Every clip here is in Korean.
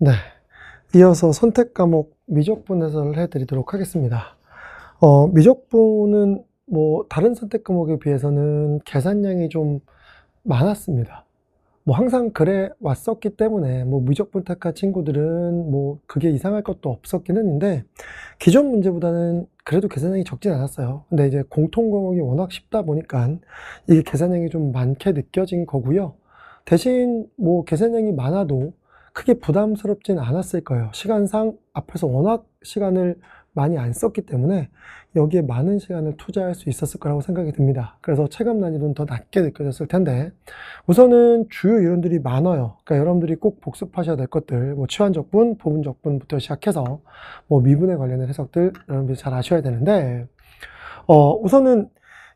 네, 이어서 선택 과목 미적분 해설을 해드리도록 하겠습니다. 미적분은 뭐 다른 선택 과목에 비해서는 계산량이 좀 많았습니다. 뭐 항상 그래 왔었기 때문에 뭐 미적분 택한 친구들은 뭐 그게 이상할 것도 없었긴 했는데 기존 문제보다는 그래도 계산량이 적진 않았어요. 근데 이제 공통 과목이 워낙 쉽다 보니까 이게 계산량이 좀 많게 느껴진 거고요. 대신 뭐 계산량이 많아도 크게 부담스럽진 않았을 거예요. 시간상 앞에서 워낙 시간을 많이 안 썼기 때문에 여기에 많은 시간을 투자할 수 있었을 거라고 생각이 듭니다. 그래서 체감 난이도는 더 낮게 느껴졌을 텐데 우선은 주요 이론들이 많아요. 그러니까 여러분들이 꼭 복습하셔야 될 것들, 뭐 치환적분, 부분적분부터 시작해서 뭐 미분에 관련된 해석들 여러분들이 잘 아셔야 되는데 우선은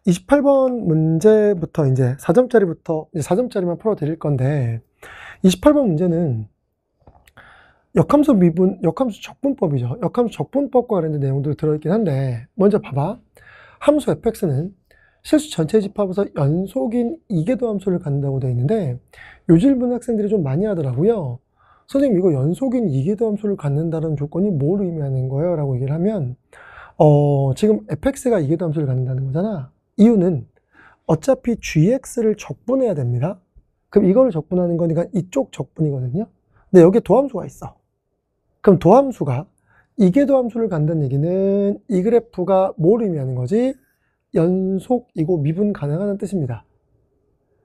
28번 문제부터 이제 4점짜리부터 이제 4점짜리만 풀어드릴 건데 28번 문제는 역함수 미분, 역함수 적분법이죠. 역함수 적분법과 관련된 내용들이 들어있긴 한데 먼저 봐봐. 함수 fx는 실수 전체 집합에서 연속인 이계도 함수를 갖는다고 되어 있는데 요 질문 학생들이 좀 많이 하더라고요. 선생님 이거 연속인 이계도 함수를 갖는다는 조건이 뭘 의미하는 거예요? 라고 얘기를 하면 지금 fx가 이계도 함수를 갖는다는 거잖아. 이유는 어차피 gx를 적분해야 됩니다. 그럼 이거를 적분하는 거니까 이쪽 적분이거든요. 근데 여기에 도함수가 있어. 그럼 도함수가 이계도함수를 갖는다는 얘기는 이 그래프가 뭘 의미하는 거지? 연속이고 미분 가능하다는 뜻입니다.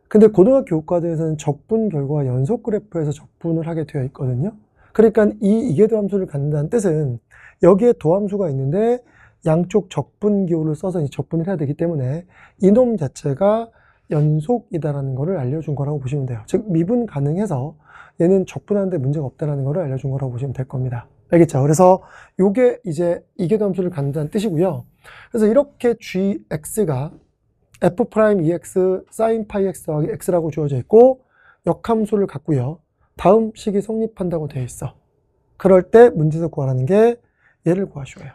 근데 고등학교 교과서에서는 적분 결과와 연속 그래프에서 적분을 하게 되어 있거든요. 그러니까 이 이계도함수를 갖는다는 뜻은 여기에 도함수가 있는데 양쪽 적분 기호를 써서 적분을 해야 되기 때문에 이놈 자체가 연속이다라는 것을 알려준 거라고 보시면 돼요. 즉 미분 가능해서 얘는 적분하는데 문제가 없다라는 것을 알려준 거라고 보시면 될 겁니다. 알겠죠? 그래서 요게 이제 이계도함수를 갖는다는 뜻이고요. 그래서 이렇게 gx가 f'ex sin 파이 x 더하기 x라고 주어져 있고 역함수를 갖고요. 다음 식이 성립한다고 되어 있어. 그럴 때 문제에서 구하라는 게 얘를 구하셔요.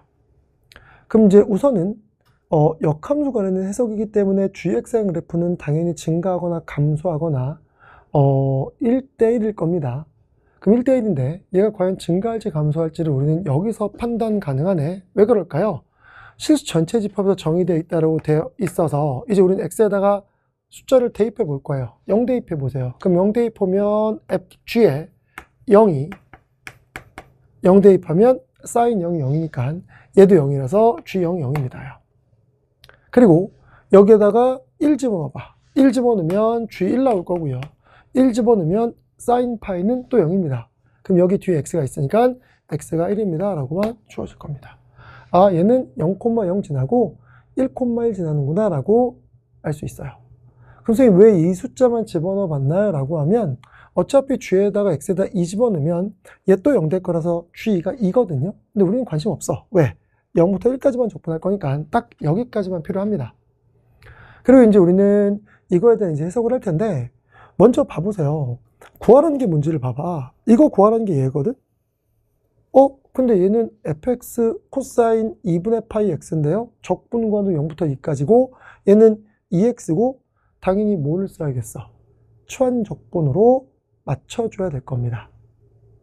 그럼 이제 우선은 역함수 관련된 해석이기 때문에 gx의 그래프는 당연히 증가하거나 감소하거나 1대1일 겁니다. 그럼 1대1인데 얘가 과연 증가할지 감소할지를 우리는 여기서 판단 가능하네. 왜 그럴까요? 실수 전체 집합에서 정의되어 있다고 되어 있어서 이제 우리는 x에다가 숫자를 대입해 볼 거예요. 0 대입해 보세요. 그럼 0 대입하면 g에 0이 0 대입하면 sin 0이 0이니까 얘도 0이라서 g0이 0입니다. 그리고 여기에다가 1 집어넣어봐. 1 집어넣으면 g1 나올 거고요. 1 집어넣으면 sin 파이는 또 0입니다. 그럼 여기 뒤에 x가 있으니까 x가 1입니다. 라고만 주어질 겁니다. 아, 얘는 0,0 지나고 1,1 지나는구나 라고 알 수 있어요. 그럼 선생님 왜 이 숫자만 집어넣어 봤나요? 라고 하면 어차피 g에다가 x에다 2 집어넣으면 얘 또 0 될 거라서 g가 2거든요. 근데 우리는 관심 없어. 왜? 0부터 1까지만 적분할 거니까 딱 여기까지만 필요합니다. 그리고 이제 우리는 이거에 대한 이제 해석을 할 텐데 먼저 봐보세요. 구하라는 게 뭔지를 봐봐. 이거 구하라는 게 얘거든? 근데 얘는 fx 코사인 2분의 파이 x인데요. 적분과도 0부터 2까지고 얘는 2x고 당연히 뭐를 써야겠어? 치환적분으로 맞춰줘야 될 겁니다.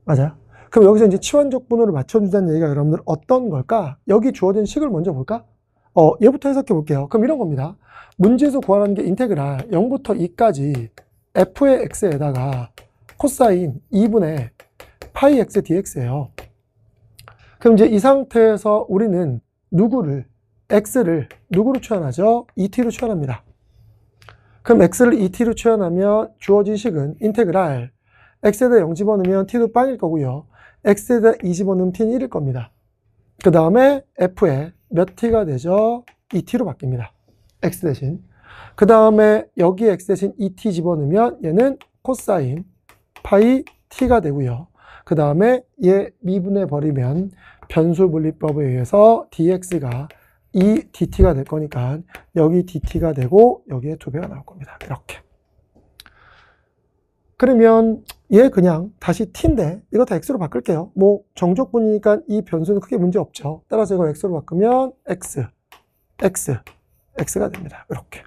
맞아요? 그럼 여기서 이제 치환적분으로 맞춰주자는 얘기가 여러분들 어떤 걸까? 여기 주어진 식을 먼저 볼까? 얘부터 해석해 볼게요. 그럼 이런 겁니다. 문제에서 구하라는 게 인테그랄 0부터 2까지 f의 x에다가 코사인 2분의 파이 x dx예요. 그럼 이제 이 상태에서 우리는 x를 누구로 치환하죠? 2t로 치환합니다. 그럼 x를 2t로 치환하면 주어진 식은 인테그랄 x에다 0 집어넣으면 t도 빵일 거고요. x에다 2 집어넣으면 t는 1일 겁니다. 그 다음에 f에 몇 t가 되죠? 2t로 바뀝니다. x 대신. 그 다음에 여기 x 대신 2t 집어넣으면 얘는 코사인 파이 t가 되고요. 그 다음에 얘 미분해 버리면 변수분리법에 의해서 dx가 2dt가 될 거니까 여기 dt가 되고 여기에 2배가 나올 겁니다. 이렇게. 그러면 얘 그냥 다시 t인데 이거 다 x로 바꿀게요. 뭐 정적분이니까 이 변수는 크게 문제 없죠. 따라서 이걸 x로 바꾸면 x가 됩니다. 이렇게.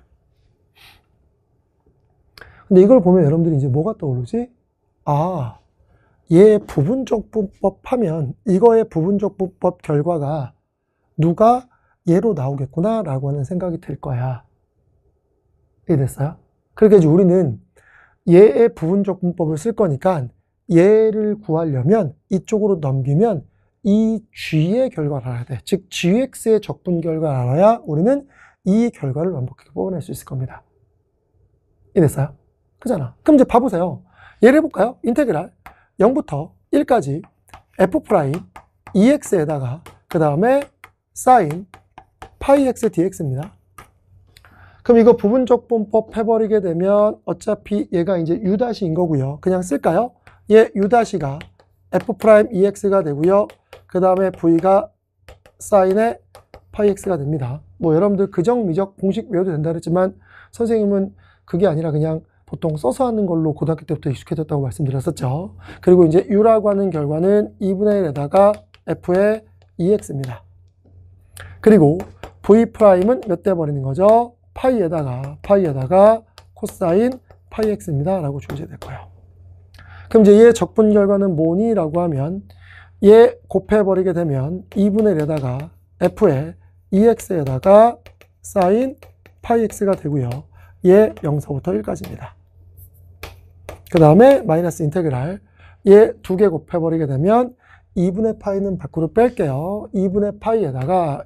근데 이걸 보면 여러분들이 이제 뭐가 떠오르지? 아, 얘 부분적 분법 하면 이거의 부분적 분법 결과가 누가 얘로 나오겠구나 라고 하는 생각이 들 거야. 이해됐어요? 그러니까 이제 우리는 얘의 부분적 분법을 쓸 거니까 얘를 구하려면 이쪽으로 넘기면 이 G의 결과를 알아야 돼. 즉 GX의 적분 결과를 알아야 우리는 이 결과를 완벽하게 뽑아낼 수 있을 겁니다. 이해됐어요? 그잖아. 그럼 이제 봐보세요. 얘를 해볼까요? 인테그랄 0부터 1까지 f 프라임 ex에다가 그 다음에 sin 파이 x dx입니다. 그럼 이거 부분적 분법 해버리게 되면 어차피 얘가 이제 u''인 거고요. 그냥 쓸까요? 얘 u''가 f 프라임 ex가 되고요. 그 다음에 v가 sin의 파이 x가 됩니다. 뭐 여러분들 그정 미적 공식 외워도 된다 그랬지만 선생님은 그게 아니라 그냥 보통 써서 하는 걸로 고등학교 때부터 익숙해졌다고 말씀드렸었죠. 그리고 이제 u라고 하는 결과는 2분의 1에다가 f의 ex입니다. 그리고 v'은 몇 대 버리는 거죠? 파이에다가 코사인 파이 x입니다 라고 주어져야 될 거예요. 그럼 이제 얘 적분 결과는 뭐니? 라고 하면 얘 곱해버리게 되면 2분의 1에다가 f의 ex에다가 사인 파이 x가 되고요. 얘 0서부터 1까지입니다. 그 다음에 마이너스 인테그랄 얘 두 개 곱해버리게 되면 2분의 파이는 밖으로 뺄게요. 2분의 파이에다가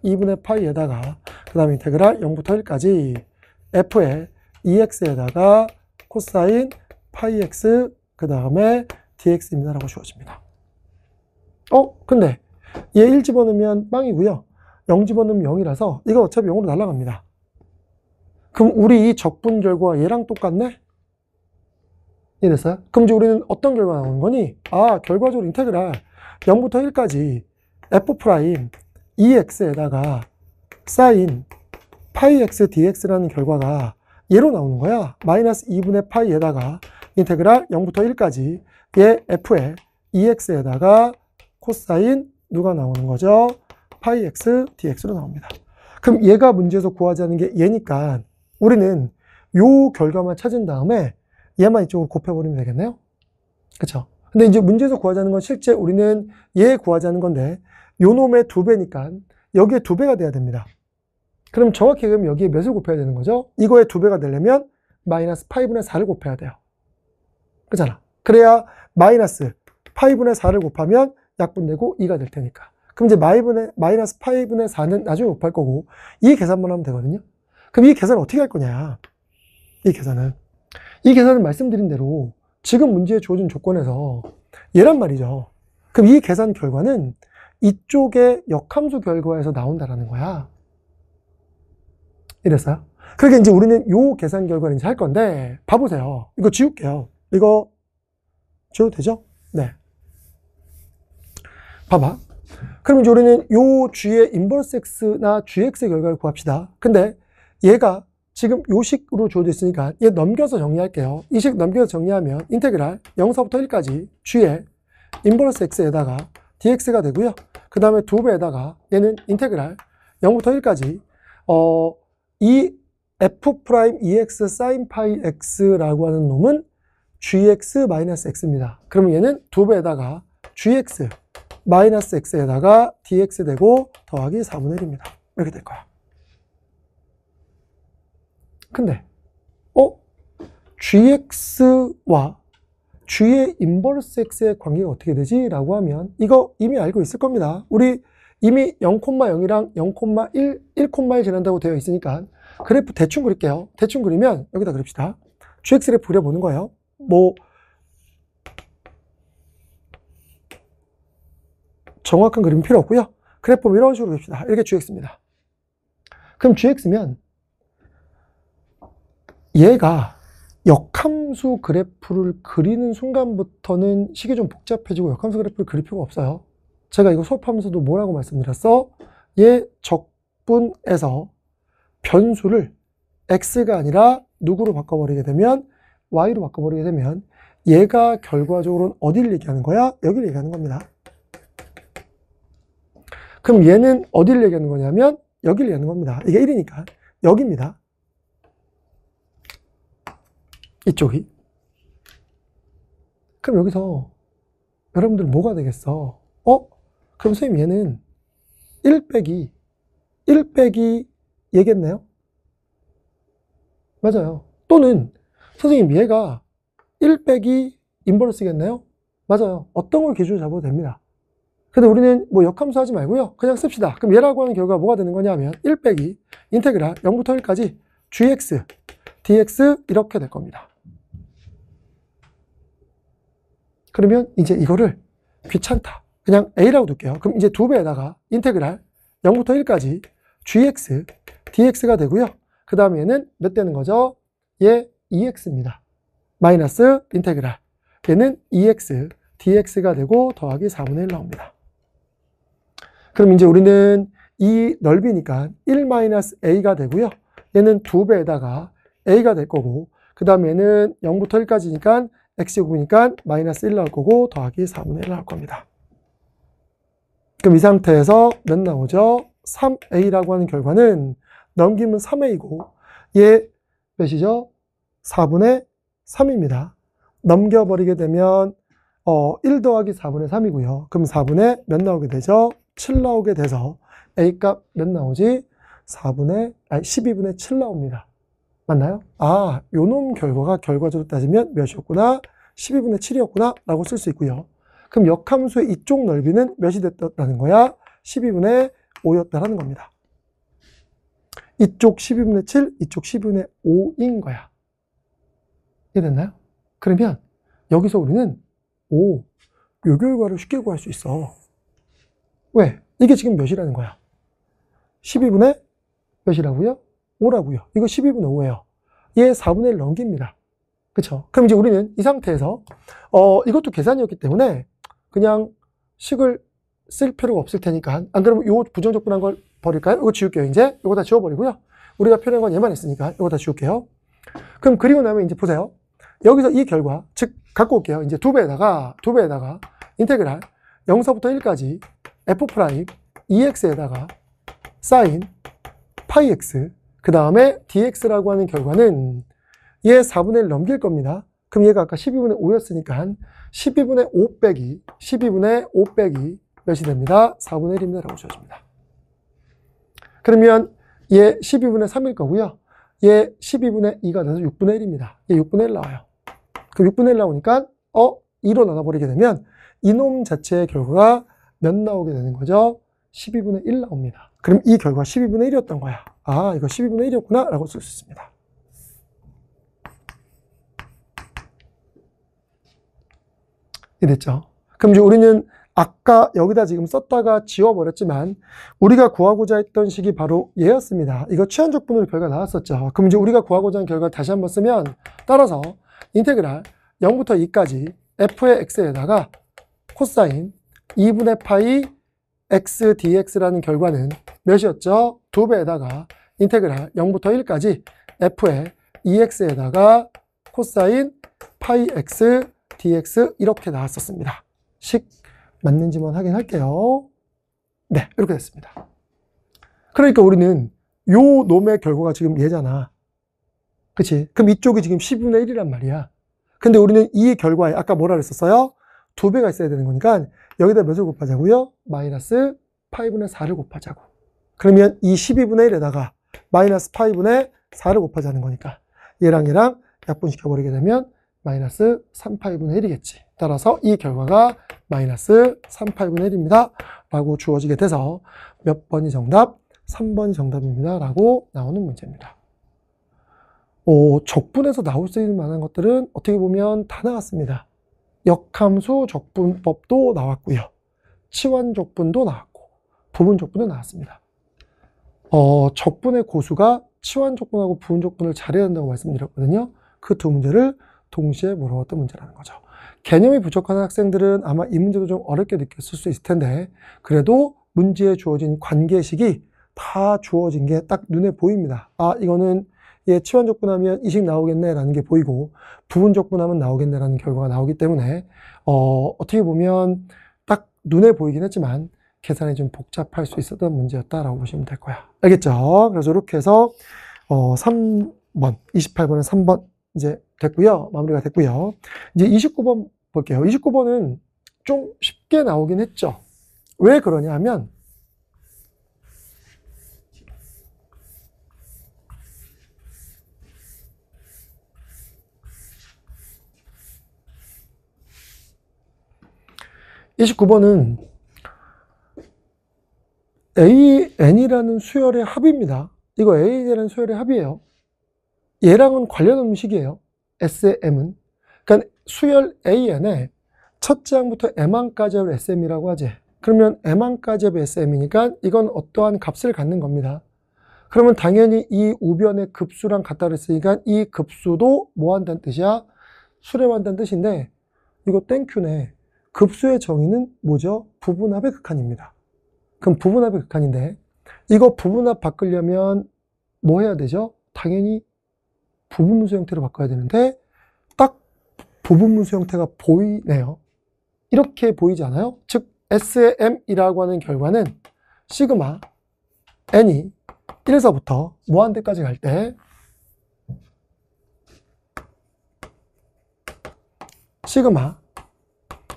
그 다음에 인테그랄 0부터 1까지 f의 ex에다가 코사인 파이 x 그 다음에 dx입니다 라고 주어집니다. 근데 얘 1 집어넣으면 빵이고요. 0 집어넣으면 0이라서 이거 어차피 0으로 날아갑니다. 그럼 우리 이 적분 결과가 얘랑 똑같네? 이해됐어요? 그럼 이제 우리는 어떤 결과가 나오는 거니? 결과적으로 인테그랄 0부터 1까지 f 프라임 ex에다가 sin 파이 x dx라는 결과가 얘로 나오는 거야. 마이너스 2분의 파이에다가 인테그랄 0부터 1까지 얘 f의 ex에다가 코사인 누가 나오는 거죠? 파이 x dx로 나옵니다. 그럼 얘가 문제에서 구하자는 게 얘니까 우리는 요 결과만 찾은 다음에 얘만 이쪽으로 곱해버리면 되겠네요. 그쵸? 근데 이제 문제에서 구하자는 건 실제 우리는 얘 구하자는 건데 요 놈의 2배니까 여기에 2배가 돼야 됩니다. 그럼 정확히 그럼 여기에 몇을 곱해야 되는 거죠? 이거에 2배가 되려면 마이너스 파이분의 4를 곱해야 돼요. 그잖아. 그래야 마이너스 파이분의 4를 곱하면 약분되고 2가 될 테니까. 그럼 이제 마이너스 파이분의 4는 나중에 곱할 거고 이 계산만 하면 되거든요. 그럼 이 계산을 어떻게 할 거냐? 이 계산은 말씀드린 대로 지금 문제에 주어진 조건에서 얘란 말이죠. 그럼 이 계산 결과는 이쪽의 역함수 결과에서 나온다라는 거야. 이랬어요? 그러니까 이제 우리는 요 계산 결과를 이제 할 건데, 봐보세요. 이거 지울게요. 이거 지워도 되죠? 네. 봐봐. 그럼 이제 우리는 요 G의 인버스 X나 GX의 결과를 구합시다. 근데 얘가 지금 요 식으로 주어져 있으니까 얘 넘겨서 정리할게요. 이 식 넘겨서 정리하면 인테그랄 0서부터 1까지 G의 인버스 X에다가 dx가 되고요. 그 다음에 2배에다가 얘는 인테그랄 0부터 1까지 이 f 프라임 ex sin 파이 x라고 하는 놈은 gx 마이너스 x입니다. 그러면 얘는 2배에다가 gx 마이너스 x에다가 dx 되고 더하기 4분의 1입니다. 이렇게 될 거야. 근데 gx와 g의 인버스 x의 관계가 어떻게 되지? 라고 하면 이거 이미 알고 있을 겁니다. 우리 이미 0,0이랑 0,1, 1,1 지난다고 되어 있으니까 그래프 대충 그릴게요. 대충 그리면 여기다 그립시다. gx 그래프 그려보는 거예요. 뭐 정확한 그림 필요 없고요. 그래프 이런 식으로 그립시다. 이렇게 gx입니다. 그럼 gx면 얘가 역함수 그래프를 그리는 순간부터는 식이 좀 복잡해지고 역함수 그래프를 그릴 필요가 없어요. 제가 이거 수업하면서도 뭐라고 말씀드렸어? 얘 적분에서 변수를 x가 아니라 누구로 바꿔버리게 되면 y로 바꿔버리게 되면 얘가 결과적으로는 어디를 얘기하는 거야? 여기를 얘기하는 겁니다. 그럼 얘는 어디를 얘기하는 거냐면 여기를 얘기하는 겁니다. 이게 1이니까 여기입니다. 이쪽이. 그럼 여기서 여러분들 뭐가 되겠어? 그럼 선생님 얘는 1 빼기 얘겠네요? 맞아요. 또는 선생님 얘가 1 빼기 인버스겠네요? 맞아요. 어떤 걸 기준으로 잡아도 됩니다. 근데 우리는 뭐 역함수 하지 말고요. 그냥 씁시다. 그럼 얘라고 하는 결과가 뭐가 되는 거냐면 1 빼기 인테그랄 0부터 1까지 gx, dx 이렇게 될 겁니다. 그러면 이제 이거를 귀찮다. 그냥 a라고 둘게요. 그럼 이제 2배에다가 인테그랄 0부터 1까지 gx, dx가 되고요. 그 다음에 얘는 몇 되는 거죠? 얘 2x입니다. 마이너스 인테그랄. 얘는 2x, dx가 되고 더하기 4분의 1 나옵니다. 그럼 이제 우리는 이 넓이니까 1-a가 되고요. 얘는 2배에다가 a가 될 거고, 그 다음에 얘는 0부터 1까지니까 x제곱이니까 마이너스 1 나올 거고 더하기 4분의 1 나올 겁니다. 그럼 이 상태에서 몇 나오죠? 3a라고 하는 결과는 넘기면 3a고 얘 몇이죠? 4분의 3입니다. 넘겨버리게 되면 1 더하기 4분의 3이고요. 그럼 4분의 몇 나오게 되죠? 7 나오게 돼서 A값 몇 나오지? 12분의 7 나옵니다. 맞나요? 아, 요놈 결과가 결과적으로 따지면 몇이었구나? 12분의 7이었구나? 라고 쓸 수 있고요. 그럼 역함수의 이쪽 넓이는 몇이 됐다는 거야? 12분의 5였다라는 겁니다. 이쪽 12분의 7, 이쪽 12분의 5인 거야. 이해됐나요? 그러면 여기서 우리는 요 결과를 쉽게 구할 수 있어. 왜? 이게 지금 몇이라는 거야? 12분의 몇이라고요? 5라고요. 이거 12분의 5예요. 얘 4분의 1 넘깁니다. 그쵸? 그럼 이제 우리는 이 상태에서 이것도 계산이었기 때문에 그냥 식을 쓸 필요가 없을 테니까, 안 그러면 요 부정적분한 걸 버릴까요? 이거 지울게요. 이제 이거 다 지워버리고요. 우리가 표현한 건 얘만 있으니까 이거 다 지울게요. 그럼 그리고 나면 이제 보세요. 여기서 이 결과, 즉 갖고 올게요. 이제 2배에다가 인테그랄 0서부터 1까지 f' 2x에다가 사인 파이 x, 그 다음에 dx라고 하는 결과는 얘 4분의 1 넘길 겁니다. 그럼 얘가 아까 12분의 5였으니까 12분의 5 빼기 몇이 됩니다? 4분의 1입니다. 라고 주어집니다. 그러면 얘 12분의 3일 거고요. 얘 12분의 2가 돼서 6분의 1입니다. 얘 6분의 1 나와요. 그럼 6분의 1 나오니까 2로 나눠버리게 되면 이놈 자체의 결과가 몇 나오게 되는 거죠? 12분의 1 나옵니다. 그럼 이 결과 12분의 1이었던 거야. 아, 이거 12분의 1이었구나 라고 쓸 수 있습니다. 이해됐죠? 그럼 이제 우리는 아까 여기다 지금 썼다가 지워버렸지만 우리가 구하고자 했던 식이 바로 얘였습니다. 이거 취한적분으로 결과 나왔었죠. 그럼 이제 우리가 구하고자 한 결과를 다시 한번 쓰면, 따라서 인테그랄 0부터 2까지 f의 x에다가 코사인 2분의 파이 x dx라는 결과는 몇이었죠? 2배에다가 인테그랄 0부터 1까지 f의 2x에다가 코사인 파이 x dx 이렇게 나왔었습니다. 식 맞는지만 확인할게요. 네, 이렇게 됐습니다. 그러니까 우리는 요 놈의 결과가 지금 얘잖아. 그치? 그럼 이쪽이 지금 10분의 1이란 말이야. 근데 우리는 이 결과에 아까 뭐라 그랬었어요? 2배가 있어야 되는 거니까 여기다 몇을 곱하자고요? 마이너스 파이분의 4를 곱하자고. 그러면 이 12분의 1에다가 마이너스 파이분의 4를 곱하자는 거니까 얘랑 약분시켜버리게 되면 마이너스 3파이분의 1이겠지. 따라서 이 결과가 마이너스 3파이분의 1입니다. 라고 주어지게 돼서 몇 번이 정답? 3번이 정답입니다. 라고 나오는 문제입니다. 적분에서 나올 수 있는 만한 것들은 어떻게 보면 다 나왔습니다. 역함수 적분법도 나왔고요. 치환적분도 나왔고, 부분적분도 나왔습니다. 적분의 고수가 치환적분하고 부분적분을 잘해야 한다고 말씀드렸거든요. 그 두 문제를 동시에 물어봤던 문제라는 거죠. 개념이 부족한 학생들은 아마 이 문제도 좀 어렵게 느꼈을 수 있을 텐데, 그래도 문제에 주어진 관계식이 다 주어진 게 딱 눈에 보입니다. 아, 이거는 얘 치환적분하면 이 식 나오겠네 라는 게 보이고, 부분적분하면 나오겠네 라는 결과가 나오기 때문에 어떻게 보면 딱 눈에 보이긴 했지만 계산이 좀 복잡할 수 있었던 문제였다라고 보시면 될 거야. 알겠죠? 그래서 이렇게 해서 3번, 28번은 3번 이제 됐고요. 마무리가 됐고요. 이제 29번 볼게요. 29번은 좀 쉽게 나오긴 했죠. 왜 그러냐 하면, (29번은) AN이라는 수열의 합입니다. 이거 AN이라는 수열의 합이에요. 얘랑은 관련 없는 식이에요. SM은. 그러니까 수열 AN에 첫째 항부터 M항까지 합을 SM이라고 하지. 그러면 M항까지 합이 SM이니까 이건 어떠한 값을 갖는 겁니다. 그러면 당연히 이 우변의 급수랑 같다 그랬으니까 이 급수도 뭐 한다는 뜻이야? 수렴한다는 뜻인데, 이거 땡큐네. 급수의 정의는 뭐죠? 부분합의 극한입니다. 그럼 부분합의 극한인데, 이거 부분합 바꾸려면 뭐 해야 되죠? 당연히 부분문수 형태로 바꿔야 되는데, 딱 부분문수 형태가 보이네요. 이렇게 보이지 않아요? 즉 SM이라고 하는 결과는 시그마 n이 1에서부터 무한대까지 갈 때 시그마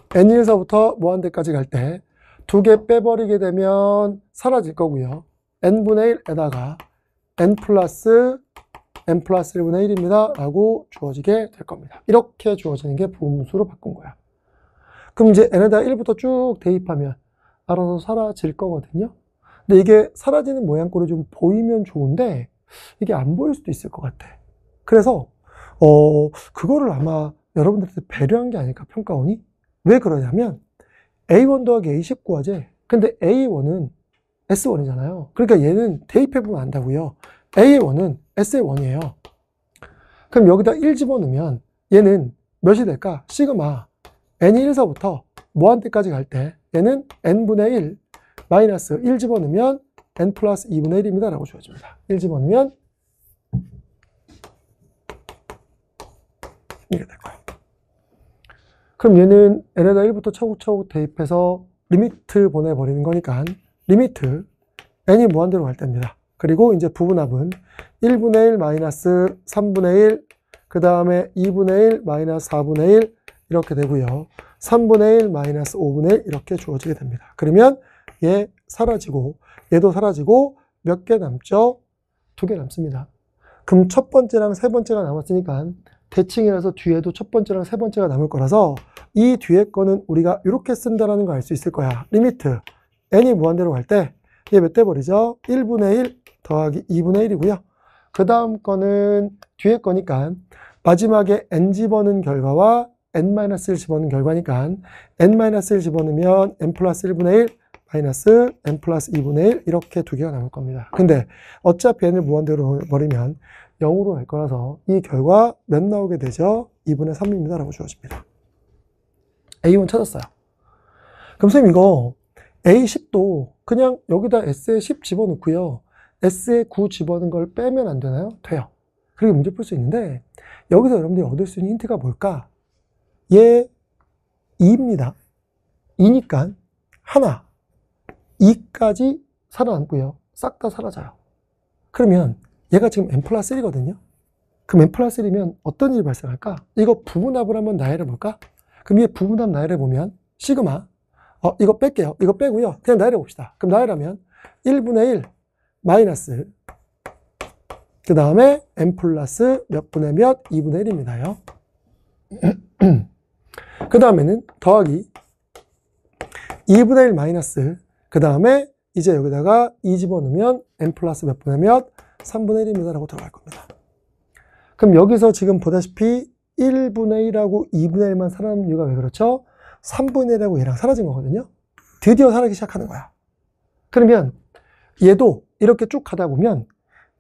n1에서부터 무한대까지 갈 때 두 개 빼버리게 되면 사라질 거고요. n분의 1에다가 n 플러스 1분의 1입니다. 라고 주어지게 될 겁니다. 이렇게 주어지는 게 부분수로 바꾼 거야. 그럼 이제 n에다 1부터 쭉 대입하면 알아서 사라질 거거든요. 근데 이게 사라지는 모양꼴이 좀 보이면 좋은데 이게 안 보일 수도 있을 것 같아. 그래서 그거를 아마 여러분들한테 배려한 게 아닐까, 평가원이. 왜 그러냐면 A1 더하기 A10 구하지. 근데 A1은 S1이잖아요. 그러니까 얘는 대입해보면 안다고요. A1은 S1이에요. 그럼 여기다 1 집어넣으면 얘는 몇이 될까? 시그마 n이 1에서부터 무한대까지 갈 때 얘는 n분의 1 마이너스 1 집어넣으면 n 플러스 2분의 1입니다. 라고 주어집니다. 1 집어넣으면 이게 될 거예요. 그럼 얘는 n에다 1부터 차곡차곡 대입해서 리미트 보내버리는 거니까 리미트 n이 무한대로 갈 때입니다. 그리고 이제 부분합은 1분의 1 마이너스 3분의 1, 그 다음에 2분의 1 마이너스 4분의 1 이렇게 되고요. 3분의 1 마이너스 5분의 1 이렇게 주어지게 됩니다. 그러면 얘 사라지고 얘도 사라지고 몇 개 남죠? 2개 남습니다. 그럼 첫 번째랑 세 번째가 남았으니까 대칭이라서 뒤에도 첫 번째랑 세 번째가 남을 거라서 이 뒤에 거는 우리가 이렇게 쓴다라는 걸 알 수 있을 거야. 리미트 n이 무한대로 갈 때 얘 몇 대 버리죠? 1분의 1 더하기 2분의 1이고요. 그 다음 거는 뒤에 거니까 마지막에 n 집어넣은 결과와 n-1 집어넣은 결과니까 n-1 집어넣으면 n 플러스 1분의 1 마이너스 n 플러스 2분의 1 이렇게 두 개가 남을 겁니다. 근데 어차피 n을 무한대로 버리면 0으로 갈 거라서 이 결과 몇 나오게 되죠? 2분의 3입니다. 라고 주어집니다. A1 찾았어요. 그럼 선생님 이거 A10도 그냥 여기다 S에 10 집어넣고요. S에 9 집어넣은 걸 빼면 안 되나요? 돼요. 그렇게 문제 풀 수 있는데 여기서 여러분들이 얻을 수 있는 힌트가 뭘까? 얘 2입니다. 2니까 하나, 2까지 살아남고요. 싹 다 사라져요. 그러면 얘가 지금 n 플러스 1이거든요. 그럼 n 플러스 1이면 어떤 일이 발생할까? 이거 부분합을 한번 나열해 볼까? 그럼 얘 부분합 나열해 보면 시그마 이거 뺄게요. 이거 빼고요. 그냥 나열해 봅시다. 그럼 나열하면 1분의 1 마이너스 그 다음에 n 플러스 몇 분의 몇 2분의 1입니다요. 그 다음에는 더하기 2분의 1 마이너스 그 다음에 이제 여기다가 2 집어넣으면 n 플러스 몇 분의 몇 3분의 1입니다. 라고 들어갈 겁니다. 그럼 여기서 지금 보다시피 1분의 1하고 2분의 1만 살아남는 이유가 왜 그렇죠? 3분의 1하고 얘랑 사라진 거거든요. 드디어 살아기 시작하는 거야. 그러면 얘도 이렇게 쭉 가다 보면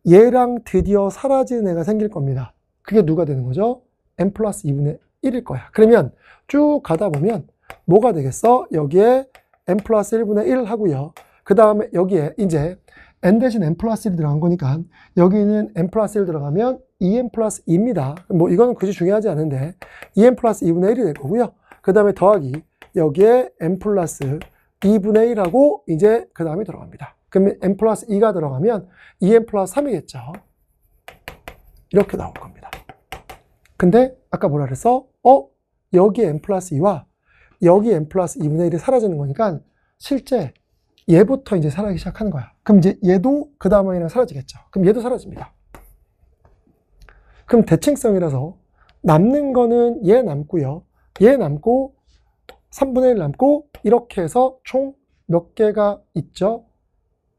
얘랑 드디어 사라지는 애가 생길 겁니다. 그게 누가 되는 거죠? n 플러스 2분의 1일 거야. 그러면 쭉 가다 보면 뭐가 되겠어? 여기에 n 플러스 1분의 1 하고요. 그 다음에 여기에 이제 n 대신 n 플러스 1 들어간 거니까 여기는 n 플러스 1 들어가면 2n 플러스 2입니다. 뭐 이거는 굳이 중요하지 않은데 2n 플러스 2분의 1이 될 거고요. 그 다음에 더하기 여기에 n 플러스 2분의 1하고 이제 그 다음에 들어갑니다. 그러면 n 플러스 2가 들어가면 2n 플러스 3이겠죠. 이렇게 나올 겁니다. 근데 아까 뭐라 그랬어? 여기에 n 플러스 2와 여기 n 플러스 2분의 1이 사라지는 거니까 실제 얘부터 이제 사라지기 시작하는 거야. 그럼 이제 얘도 그 다음 항이랑 사라지겠죠. 그럼 얘도 사라집니다. 그럼 대칭성이라서 남는 거는 얘 남고요. 얘 남고 3분의 1 남고 이렇게 해서 총 몇 개가 있죠?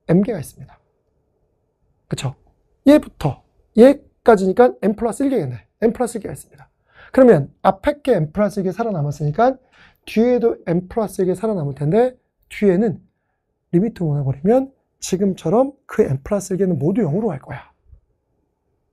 m개가 있습니다. 그쵸? 얘부터 얘까지니까 n 플러스 1개겠네. n 플러스 1개가 있습니다. 그러면 앞에 게 n 플러스 1개 살아남았으니까 뒤에도 n 플러스 1개 살아남을 텐데 뒤에는 리미트 보내버리면 지금처럼 그 n 플러스 1개는 모두 0으로 갈 거야.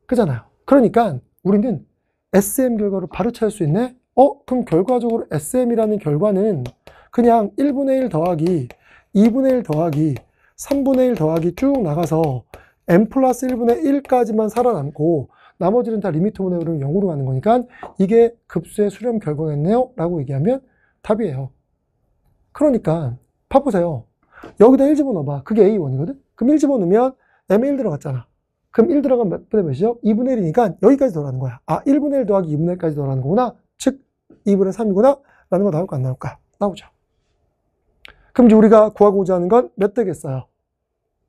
그잖아요. 그러니까 우리는 SM 결과를 바로 찾을 수 있네? 그럼 결과적으로 SM이라는 결과는 그냥 1분의 1 더하기 2분의 1 더하기 3분의 1 더하기 쭉 나가서 n 플러스 1분의 1까지만 살아남고 나머지는 다 리미트 보내버리면 0으로 가는 거니까 이게 급수의 수렴 결과겠네요? 라고 얘기하면 답이에요. 그러니까 봐보세요. 여기다 1 집어넣어봐. 그게 A1이거든? 그럼 1 집어넣으면 M에 1 들어갔잖아. 그럼 1 들어가면 몇 분의 몇이죠? 2분의 1이니까 여기까지 더라는 거야. 1분의 1 더하기 2분의 1까지 더라는 거구나. 즉 2분의 3이구나. 라는 거 나올까 안 나올까? 나오죠. 그럼 이제 우리가 구하고자 하는 건 몇 되겠어요?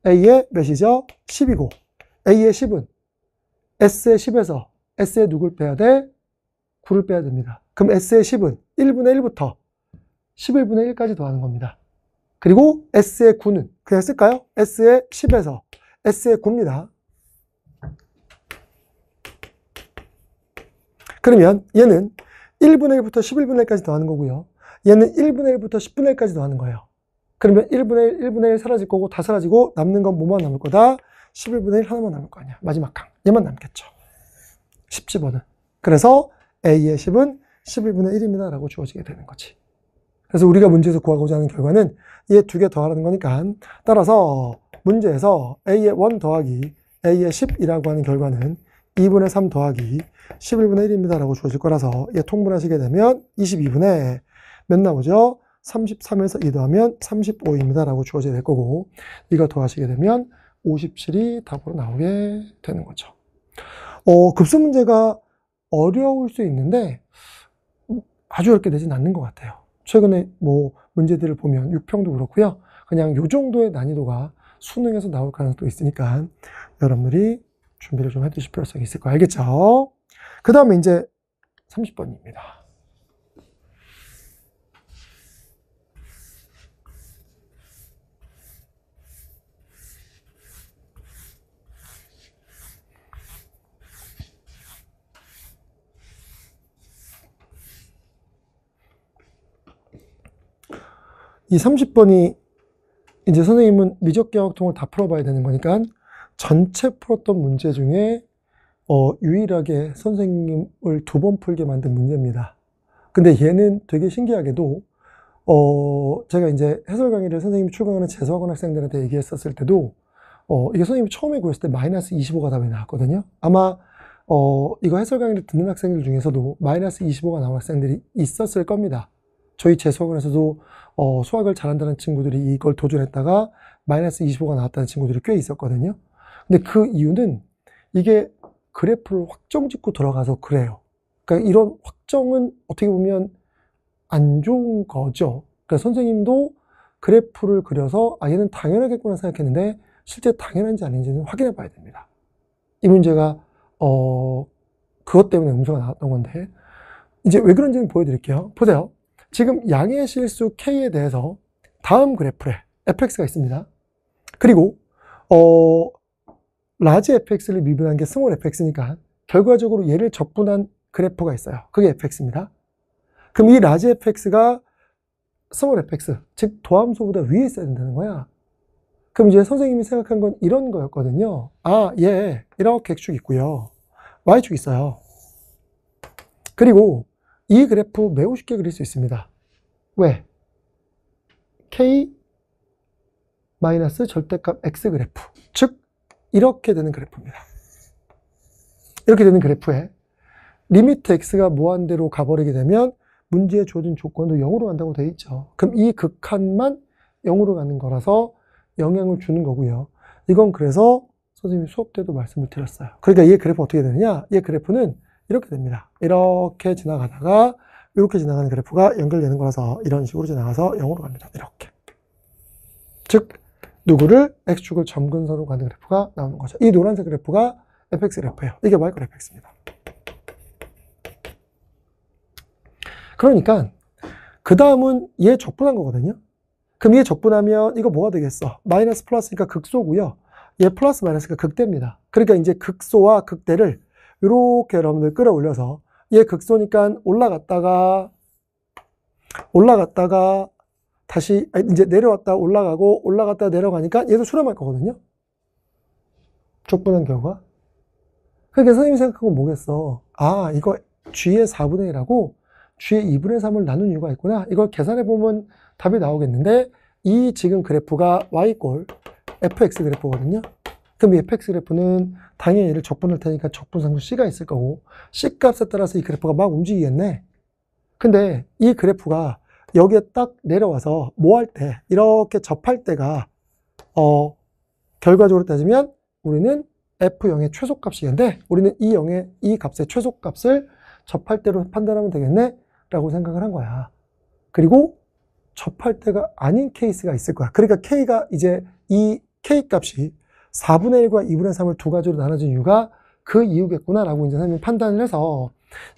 A의 몇이죠? 10이고 A의 10은 S의 10에서 S의 누굴 빼야 돼? 9를 빼야 됩니다. 그럼 S의 10은 1분의 1부터 11분의 1까지 더하는 겁니다. 그리고 S의 9는 그냥 쓸까요? S의 10에서 S의 9입니다. 그러면 얘는 1분의 1부터 11분의 1까지 더하는 거고요. 얘는 1분의 1부터 10분의 1까지 더하는 거예요. 그러면 1분의 1, 1분의 1 사라질 거고 다 사라지고 남는 건 뭐만 남을 거다? 11분의 1 하나만 남을 거 아니야. 마지막 항. 얘만 남겠죠. 10집어는. 그래서 A의 10은 11분의 1입니다. 라고 주어지게 되는 거지. 그래서 우리가 문제에서 구하고자 하는 결과는 얘 두 개 더하라는 거니까 따라서 문제에서 A의 1 더하기 A의 10이라고 하는 결과는 2분의 3 더하기 11분의 1입니다. 라고 주어질 거라서 얘 통분하시게 되면 22분의 몇 나오죠? 33에서 2 더하면 35입니다. 라고 주어져야 될 거고 이거 더하시게 되면 57이 답으로 나오게 되는 거죠. 급수 문제가 어려울 수 있는데 아주 어렵게 되진 않는 것 같아요. 최근에 뭐 문제들을 보면 6평도 그렇고요. 그냥 요 정도의 난이도가 수능에서 나올 가능성도 있으니까 여러분들이 준비를 좀 해두실 필요성이 있을 거 알겠죠? 그 다음에 이제 30번입니다. 이 30번이 이제 선생님은 미적계약통을 다 풀어봐야 되는 거니까 전체 풀었던 문제 중에 유일하게 선생님을 2번 풀게 만든 문제입니다. 근데 얘는 되게 신기하게도 제가 이제 해설 강의를 선생님이 출강하는 재수학원 학생들한테 얘기했었을 때도 이게 선생님이 처음에 구했을 때 마이너스 25가 답이 나왔거든요. 아마 이거 해설 강의를 듣는 학생들 중에서도 마이너스 25가 나온 학생들이 있었을 겁니다. 저희 재수학원에서도 수학을 잘한다는 친구들이 이걸 도전했다가 마이너스 25가 나왔다는 친구들이 꽤 있었거든요. 근데 그 이유는 이게 그래프를 확정 짓고 들어가서 그래요. 그러니까 이런 확정은 어떻게 보면 안 좋은 거죠. 그러니까 선생님도 그래프를 그려서 얘는 당연하겠구나 생각했는데 실제 당연한지 아닌지는 확인해 봐야 됩니다. 이 문제가 그것 때문에 음수가 나왔던 건데 이제 왜 그런지는 보여드릴게요. 보세요. 지금 양의 실수 K에 대해서 다음 그래프에 fx가 있습니다. 그리고 라지 fx를 미분한 게 스몰 fx니까 결과적으로 얘를 적분한 그래프가 있어요. 그게 fx입니다. 그럼 이 라지 fx가 스몰 fx, 즉 도함수보다 위에 있어야 된다는 거야. 그럼 이제 선생님이 생각한 건 이런 거였거든요. 얘 이렇게 x축 있고요. y축 있어요. 그리고 이 그래프 매우 쉽게 그릴 수 있습니다. 왜? K 마이너스 절대값 X 그래프. 즉, 이렇게 되는 그래프입니다. 이렇게 되는 그래프에 리미트 X가 무한대로 가버리게 되면 문제에 주어진 조건도 0으로 간다고 되어 있죠. 그럼 이 극한만 0으로 가는 거라서 영향을 주는 거고요. 이건 그래서 선생님이 수업 때도 말씀을 드렸어요. 그러니까 이 그래프 어떻게 되느냐? 이 그래프는 이렇게 됩니다. 이렇게 지나가다가 이렇게 지나가는 그래프가 연결되는 거라서 이런 식으로 지나가서 0으로 갑니다. 이렇게. 즉 누구를 x축을 점근선으로 가는 그래프가 나오는 거죠. 이 노란색 그래프가 fx 그래프예요. 이게 y 그래프 x입니다. 그러니까 그 다음은 얘 적분한 거거든요. 그럼 얘 적분하면 이거 뭐가 되겠어? 마이너스 플러스니까 극소고요. 얘 플러스 마이너스가 극대입니다. 그러니까 이제 극소와 극대를 이렇게 여러분들 끌어올려서 얘 극소니까 올라갔다가 다시 이제 내려왔다 올라가고 올라갔다 내려가니까 얘도 수렴할 거거든요. 적분한 결과. 그러니까 선생님이 생각한 건 뭐겠어? 아, 이거 g의 4분의 1하고 g의 2분의 3을 나눈 이유가 있구나. 이걸 계산해보면 답이 나오겠는데 이 지금 그래프가 y꼴 fx 그래프거든요. 그럼 이 fx 그래프는 당연히 얘를 적분할 테니까 적분상수 c가 있을 거고 c 값에 따라서 이 그래프가 막 움직이겠네. 근데 이 그래프가 여기에 딱 내려와서 뭐 할 때 이렇게 접할 때가 결과적으로 따지면 우리는 f0의 최소값이겠는데 우리는 이 값의 최소값을 접할 때로 판단하면 되겠네 라고 생각을 한 거야. 그리고 접할 때가 아닌 케이스가 있을 거야. 그러니까 k가 이제 이 k 값이 4분의 1과 2분의 3을 두 가지로 나눠진 이유가 그 이유겠구나 라고 이제 선생님이 판단을 해서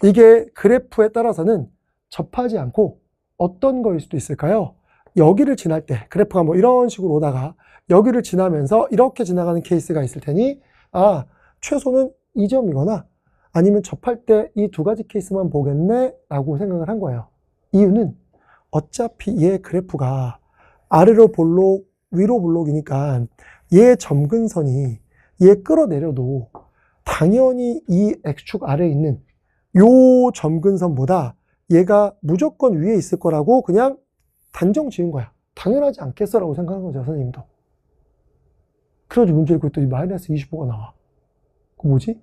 이게 그래프에 따라서는 접하지 않고 어떤 거일 수도 있을까요? 여기를 지날 때 그래프가 뭐 이런 식으로 오다가 여기를 지나면서 이렇게 지나가는 케이스가 있을 테니 아, 최소는 이 점이거나 아니면 접할 때 이 두 가지 케이스만 보겠네 라고 생각을 한 거예요. 이유는 어차피 얘 그래프가 아래로 볼록 위로 볼록이니까 얘 점근선이 얘 끌어내려도 당연히 이 x축 아래에 있는 요 점근선보다 얘가 무조건 위에 있을 거라고 그냥 단정 지은 거야. 당연하지 않겠어라고 생각한 거죠, 선생님도. 그래가지고 문제 읽고 있더니 마이너스 25가 나와. 그 뭐지?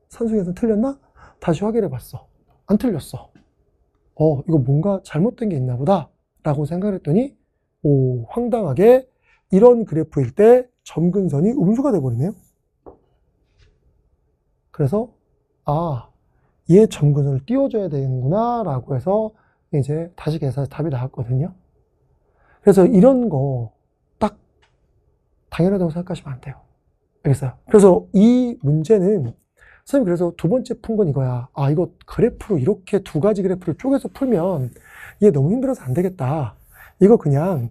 산수계산 틀렸나? 다시 확인해 봤어. 안 틀렸어. 이거 뭔가 잘못된 게 있나 보다 라고 생각을 했더니 오, 황당하게 이런 그래프일 때 점근선이 음수가 돼버리네요. 그래서 아, 얘 점근선을 띄워줘야 되는구나 라고 해서 이제 다시 계산해서 답이 나왔거든요. 그래서 이런 거 딱 당연하다고 생각하시면 안 돼요. 알겠어요? 그래서 이 문제는 선생님 그래서 두 번째 푼 건 이거야. 아, 이거 그래프로 이렇게 두 가지 그래프를 쪼개서 풀면 얘 너무 힘들어서 안 되겠다. 이거 그냥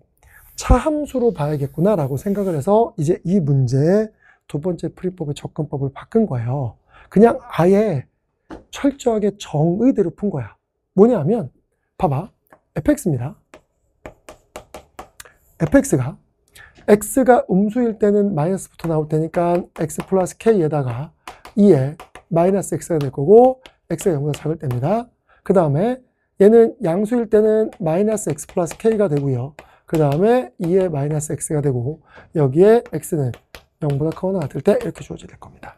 차함수로 봐야겠구나 라고 생각을 해서 이제 이 문제의 두 번째 풀이법의 접근법을 바꾼 거예요. 그냥 아예 철저하게 정의대로 푼 거야. 뭐냐면 봐봐. fx입니다. fx가 x가 음수일 때는 마이너스부터 나올 테니까 x 플러스 k에다가 2에 마이너스 x가 될 거고 x가 0보다 작을 때입니다. 그 다음에 얘는 양수일 때는 마이너스 x 플러스 k가 되고요. 그 다음에 2에 마이너스 x가 되고 여기에 x는 0보다 크거나 같을 때 이렇게 주어질 겁니다.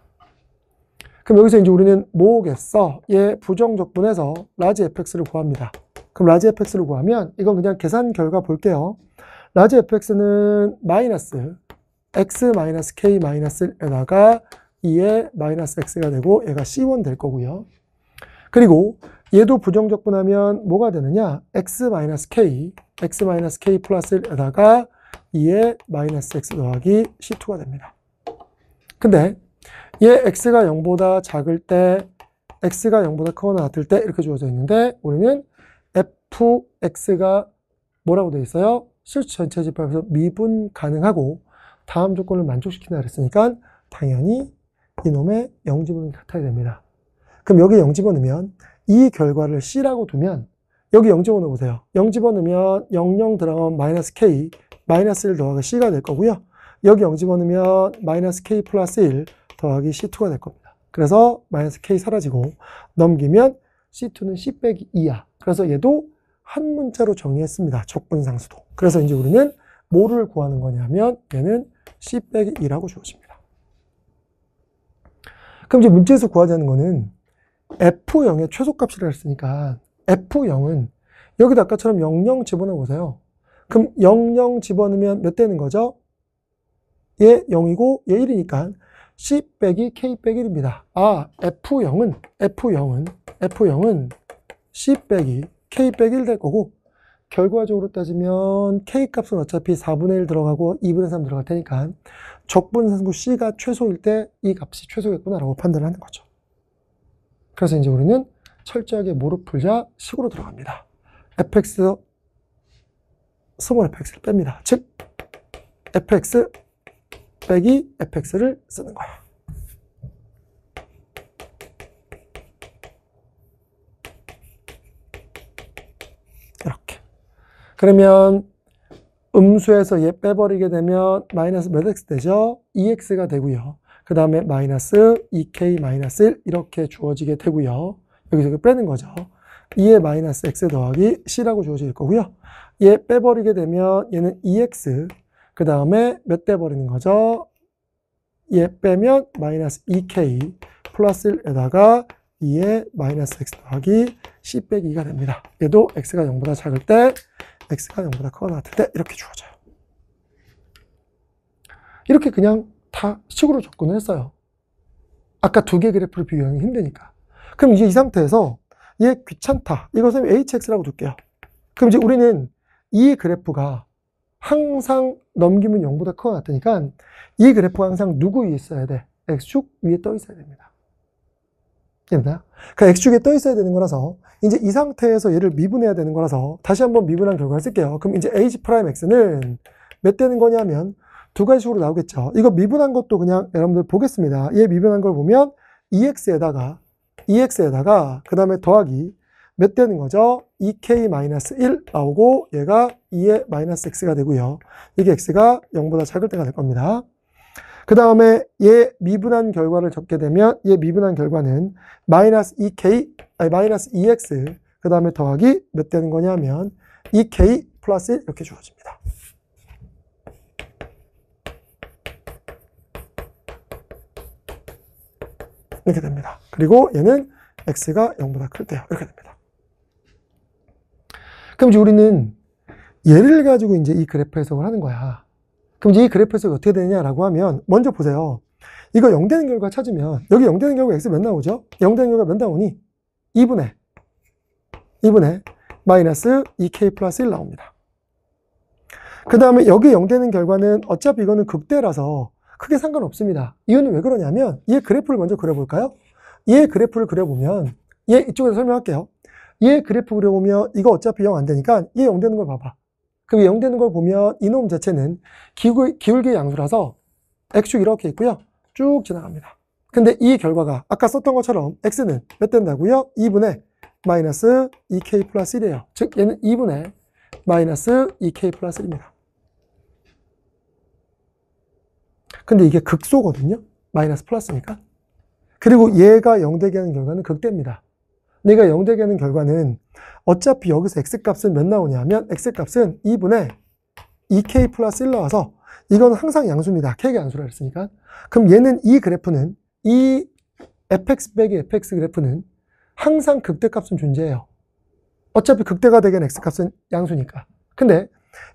그럼 여기서 이제 우리는 뭐겠어? 얘 부정적분해서 라지 fx를 구합니다. 그럼 라지 fx를 구하면 이건 그냥 계산 결과 볼게요. 라지 fx는 마이너스 x 마이너스 k 마이너스에다가 2에 마이너스 x가 되고 얘가 c1 될 거고요. 그리고 얘도 부정적분하면 뭐가 되느냐? x 마이너스 k 플러스 1에다가 2에 마이너스 x 더하기 c2가 됩니다. 근데 얘 x가 0보다 작을 때, x가 0보다 크거나 같을 때 이렇게 주어져 있는데 우리는 fx가 뭐라고 되어 있어요? 실수 전체 집합에서 미분 가능하고 다음 조건을 만족시킨다 그랬으니까 당연히 이놈의 0 집어넣기 같아야 됩니다. 그럼 여기 0 집어넣으면 이 결과를 C라고 두면 여기 0 집어넣어 보세요. 0 집어넣으면 00 들어가면 마이너스 K, 마이너스 1 더하기 C가 될 거고요. 여기 0 집어넣으면 마이너스 K 플러스 1 더하기 C2가 될 겁니다. 그래서 마이너스 K 사라지고 넘기면 C2는 C 빼기 2야. 그래서 얘도 한 문자로 정의했습니다. 적분상수도. 그래서 이제 우리는 뭐를 구하는 거냐면 얘는 C 빼기 2라고 주어집니다. 그럼 이제 문제에서 구하자는 거는 F0의 최소값이라 했으니까 F0은 여기도 아까처럼 00 집어넣어 보세요. 그럼 00 집어넣으면 몇 되는 거죠? 얘 0이고 얘 1이니까 C 빼기 K 빼기 1입니다. 아, F0은 C 빼기 K 빼기 1 될 거고, 결과적으로 따지면 K 값은 어차피 4분의 1 들어가고 2분의 3 들어갈 테니까 적분상수 C가 최소일 때 이 값이 최소겠구나라고 판단을 하는 거죠. 그래서 이제 우리는 철저하게 뭐로 풀자? 식으로 들어갑니다. fx, 스몰 fx를 뺍니다. 즉 fx 빼기 fx를 쓰는 거야. 이렇게. 그러면 음수에서 얘 빼버리게 되면 마이너스 몇 x 되죠? 2x가 되고요. 그 다음에 마이너스 2k 마이너스 1 이렇게 주어지게 되고요. 여기서 빼는 거죠. 2의 마이너스 x 더하기 c라고 주어질 거고요. 얘 빼버리게 되면 얘는 2x, 그 다음에 몇 대 버리는 거죠? 얘 빼면 마이너스 2k 플러스 1에다가 2의 마이너스 x 더하기 c 빼기 2가 됩니다. 얘도 x가 0보다 작을 때, x가 0보다 크거나 같을 때 이렇게 주어져요. 이렇게 그냥 다 식으로 접근을 했어요. 아까 두 개 그래프를 비교하기 힘드니까. 그럼 이제 이 상태에서 얘 귀찮다. 이것은 hx라고 둘게요. 그럼 이제 우리는 이 그래프가 항상 넘기면 0보다 크거나 같으니까 이 그래프가 항상 누구 위에 있어야 돼? x축 위에 떠 있어야 됩니다. 이해되나요? 그러니까 x축에 떠 있어야 되는 거라서 이제 이 상태에서 얘를 미분해야 되는 거라서 다시 한번 미분한 결과를 쓸게요. 그럼 이제 h'x는 몇 되는 거냐면 두 가지 식으로 나오겠죠. 이거 미분한 것도 그냥 여러분들 보겠습니다. 얘 미분한 걸 보면 2x에다가 그 다음에 더하기 몇 되는 거죠? 2k-1 나오고 얘가 2의 마이너스 x가 되고요. 이게 x가 0보다 작을 때가 될 겁니다. 그 다음에 얘 미분한 결과를 적게 되면 얘 미분한 결과는 마이너스 2x 그 다음에 더하기 몇 되는 거냐면 2k 플러스 1 이렇게 주어집니다. 이렇게 됩니다. 그리고 얘는 x가 0보다 클 때요. 이렇게 됩니다. 그럼 이제 우리는 얘를 가지고 이제 이 그래프 해석을 하는 거야. 그럼 이제 이 그래프 해석이 어떻게 되냐라고 하면 먼저 보세요. 이거 0 되는 결과 찾으면 여기 0 되는 결과 x 몇 나오죠? 0 되는 결과 몇 나오니? 2분의 마이너스 2k 플러스 1 나옵니다. 그 다음에 여기 0 되는 결과는 어차피 이거는 극대라서 크게 상관없습니다. 이유는 왜 그러냐면 얘 그래프를 먼저 그려볼까요? 얘 그래프를 그려보면 얘 이쪽에서 설명할게요. 얘 그래프 그려보면 이거 어차피 0 안 되니까 얘 0 되는 걸 봐봐. 그럼 0 되는 걸 보면 이놈 자체는 기울기 양수라서 x축 이렇게 있고요. 쭉 지나갑니다. 근데 이 결과가 아까 썼던 것처럼 x는 몇 된다고요? 2분의 마이너스 2k 플러스 1이에요. 즉 얘는 2분의 마이너스 2k 플러스 1입니다. 근데 이게 극소거든요. 마이너스 플러스니까. 그리고 얘가 0 되게 하는 결과는 극대입니다. 내가 0 되게 하는 결과는 어차피 여기서 x값은 몇 나오냐면 x값은 2분의 2k 플러스 1 나와서 이건 항상 양수입니다. k가 양수라 했으니까. 그럼 얘는 이 그래프는 이 fx 빼기 fx 그래프는 항상 극대값은 존재해요. 어차피 극대가 되기엔 x값은 양수니까. 근데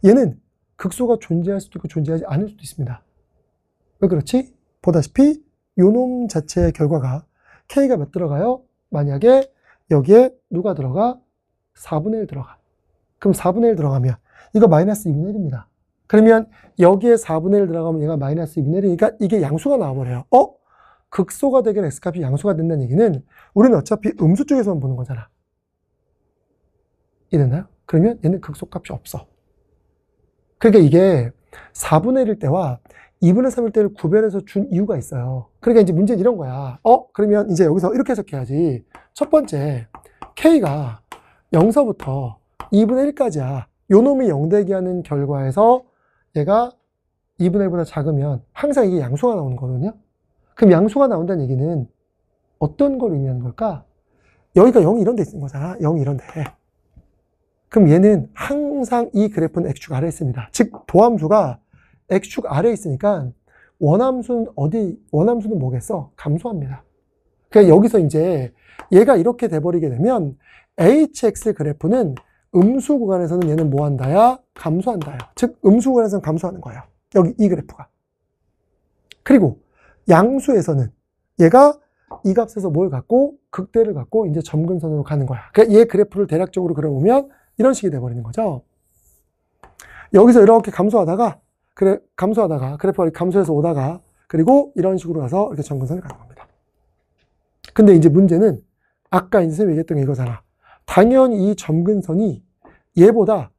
얘는 극소가 존재할 수도 있고 존재하지 않을 수도 있습니다. 왜 그렇지? 보다시피 요놈 자체의 결과가 k가 몇 들어가요? 만약에 여기에 누가 들어가? 4분의 1 들어가. 그럼 4분의 1 들어가면 이거 마이너스 2분의 1입니다. 그러면 여기에 4분의 1 들어가면 얘가 마이너스 2분의 1이니까 이게 양수가 나와버려요. 극소가 되기엔 x값이 양수가 된다는 얘기는 우리는 어차피 음수 쪽에서만 보는 거잖아. 이해되나요? 그러면 얘는 극소값이 없어. 그러니까 이게 4분의 1일 때와 2분의 3일 때를 구별해서 준 이유가 있어요. 그러니까 이제 문제는 이런 거야. 그러면 이제 여기서 이렇게 해석해야지. 첫 번째, k가 0서부터 2분의 1까지야. 요 놈이 0 되게 하는 결과에서 얘가 2분의 1보다 작으면 항상 이게 양수가 나오는 거거든요. 그럼 양수가 나온다는 얘기는 어떤 걸 의미하는 걸까? 여기가 0이 이런 데 있는 거잖아. 0이 이런 데. 그럼 얘는 항상 이 그래프는 x축 아래에 있습니다. 즉 도함수가 x축 아래에 있으니까 원함수는 뭐겠어? 감소합니다. 그러니까 여기서 이제 얘가 이렇게 돼버리게 되면 hx 그래프는 음수 구간에서는 얘는 뭐 한다야? 감소한다요. 즉 음수 구간에서는 감소하는 거예요. 여기 이 그래프가. 그리고 양수에서는 얘가 이 값에서 뭘 갖고? 극대를 갖고 이제 점근선으로 가는 거야. 그러니까 얘 그래프를 대략적으로 그려보면 이런 식이 돼버리는 거죠. 여기서 이렇게 감소하다가 그래프가 이렇게 감소해서 오다가 그리고 이런 식으로 가서 이렇게 점근선을 가는 겁니다. 근데 이제 문제는 아까 이제 선생님이 얘기했던 게 이거잖아. 당연히 이 점근선이 얘보다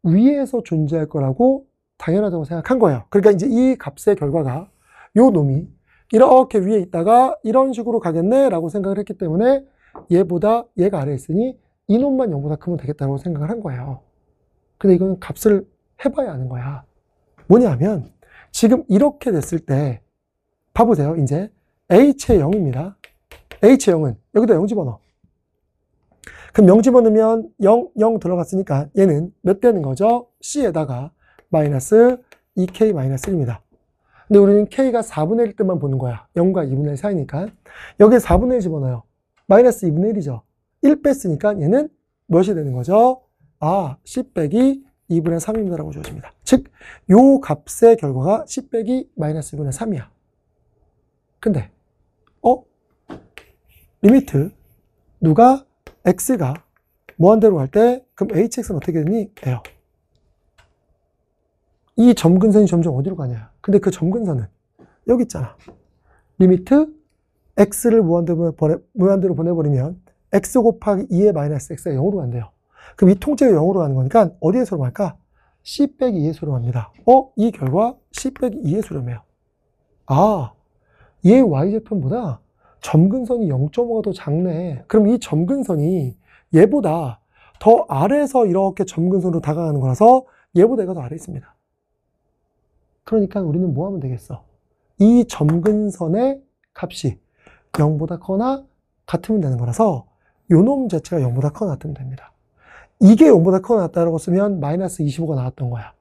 위에서 존재할 거라고 당연하다고 생각한 거예요. 그러니까 이제 이 값의 결과가 요 놈이 이렇게 위에 있다가 이런 식으로 가겠네 라고 생각을 했기 때문에 얘가 아래에 있으니 이 놈만 0보다 크면 되겠다고 생각을 한 거예요. 근데 이건 값을 해봐야 하는 거야. 뭐냐면 지금 이렇게 됐을 때 봐보세요. 이제 h의 0입니다. h의 0은 여기다 0 집어넣어. 그럼 0 집어넣으면 0 들어갔으니까 얘는 몇 되는 거죠? c에다가 마이너스 2k-1입니다. 근데 우리는 k가 4분의 1 때만 보는 거야. 0과 2분의 1 사이니까. 여기에 4분의 1 집어넣어요. 마이너스 2분의 1이죠. 1 뺐으니까 얘는 무엇이 되는 거죠? 아, 10 빼기 2분의 3입니다. 라고 주어집니다. 즉, 요 값의 결과가 10 빼기 마이너스 2분의 3이야. 근데, 리미트, 누가 x가 무한대로 갈 때, 그럼 hx는 어떻게 되니? 돼요. 이 점근선이 점점 어디로 가냐. 근데 그 점근선은 여기 있잖아. 리미트 x를 무한대로 보내버리면 x 곱하기 2의 마이너스 x가 0으로 간대요. 그럼 이 통째가 0으로 가는 거니까 어디에 수렴 할까? c 빼기 2의 수렴합니다. 이 결과 c 빼기 2의 수렴이에요. 아, 얘 y제편보다 점근선이 0.5가 더 작네. 그럼 이 점근선이 얘보다 더 아래에서 이렇게 점근선으로 다가가는 거라서 얘보다 얘가 더 아래에 있습니다. 그러니까 우리는 뭐 하면 되겠어? 이 점근선의 값이 0보다 커나 같으면 되는 거라서 요 놈 자체가 0보다 커나 같으면 됩니다. 이게 0보다 커나 같다라고 쓰면 마이너스 25가 나왔던 거야.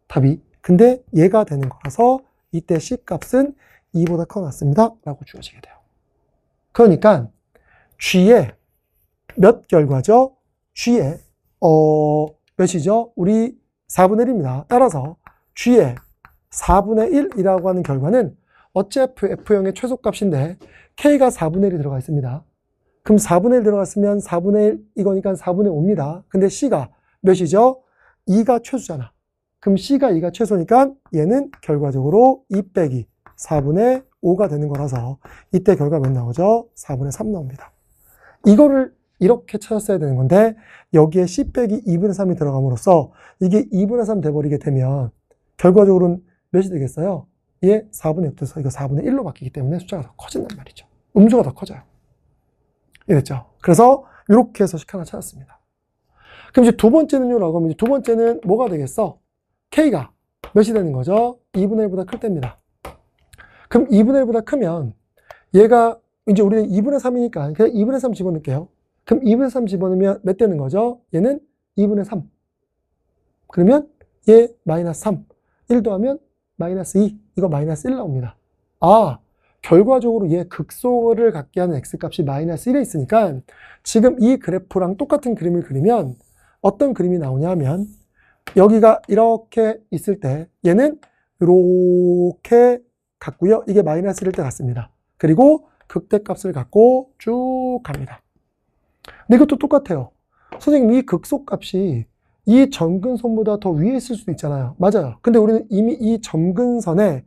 답이. 근데 얘가 되는 거라서 이때 C값은 2보다 커나 같습니다. 라고 주어지게 돼요. 그러니까 G의 몇 결과죠? G의 몇이죠? 우리 4분의 1입니다. 따라서 G의 4분의 1이라고 하는 결과는 어차피 F형의 최소값인데 K가 4분의 1이 들어가 있습니다. 그럼 4분의 1 들어갔으면 4분의 1 이거니까 4분의 5입니다. 근데 C가 몇이죠? 2가 최소잖아. 그럼 C가 2가 최소니까 얘는 결과적으로 2 빼기 4분의 5가 되는 거라서 이때 결과 몇 나오죠? 4분의 3 나옵니다. 이거를 이렇게 찾았어야 되는 건데 여기에 C 빼기 2분의 3이 들어감으로써 이게 2분의 3 돼버리게 되면 결과적으로는 몇이 되겠어요? 얘 4분의 6 돼서 이거 4분의 1로 바뀌기 때문에 숫자가 더 커진단 말이죠. 음수가 더 커져요. 이랬죠. 그래서 이렇게 해서 식 하나 찾았습니다. 그럼 이제 두 번째는요? 라고 하면 두 번째는 뭐가 되겠어? K가 몇이 되는 거죠? 2분의 1보다 클 때입니다. 그럼 2분의 1보다 크면 얘가 이제 우리는 2분의 3이니까 그냥 2분의 3 집어넣을게요. 그럼 2분의 3 집어넣으면 몇 되는 거죠? 얘는 2분의 3. 그러면 얘 마이너스 3. 1 더하면 마이너스 2. 이거 마이너스 1 나옵니다. 아, 결과적으로 얘 극소를 갖게 하는 x값이 마이너스 1에 있으니까 지금 이 그래프랑 똑같은 그림을 그리면 어떤 그림이 나오냐 하면 여기가 이렇게 있을 때 얘는 이렇게 같고요. 이게 마이너스 1일 때 같습니다. 그리고 극대값을 갖고 쭉 갑니다. 근데 이것도 똑같아요. 선생님, 이 극소값이 이 점근선보다 더 위에 있을 수도 있잖아요. 맞아요. 근데 우리는 이미 이 점근선에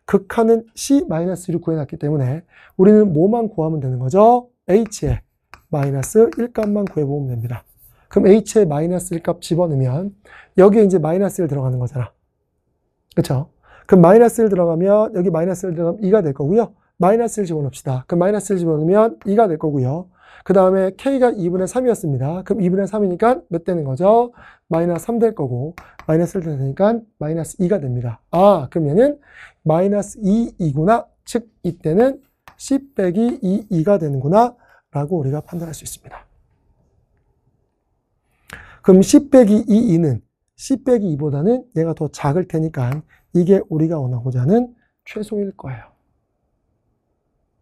극하는 C-1을 구해놨기 때문에 우리는 뭐만 구하면 되는 거죠? H의 마이너스 1값만 구해보면 됩니다. 그럼 H의 마이너스 1값 집어넣으면 여기에 이제 마이너스 1 들어가는 거잖아. 그렇죠? 그럼 마이너스 1 들어가면 여기 마이너스 1 들어가면 2가 될 거고요. 마이너스 1 집어넣읍시다. 그럼 마이너스 1 집어넣으면 2가 될 거고요. 그 다음에 K가 2분의 3이었습니다. 그럼 2분의 3이니까 몇 되는 거죠? 마이너스 3 될 거고 마이너스 1 되니까 마이너스 2가 됩니다. 아, 그럼 얘는 마이너스 2이구나. 즉 이때는 C 빼기 2가 되는구나 라고 우리가 판단할 수 있습니다. 그럼 C 빼기 2는 C 빼기 2보다는 얘가 더 작을 테니까 이게 우리가 원하고자 하는 최소일 거예요.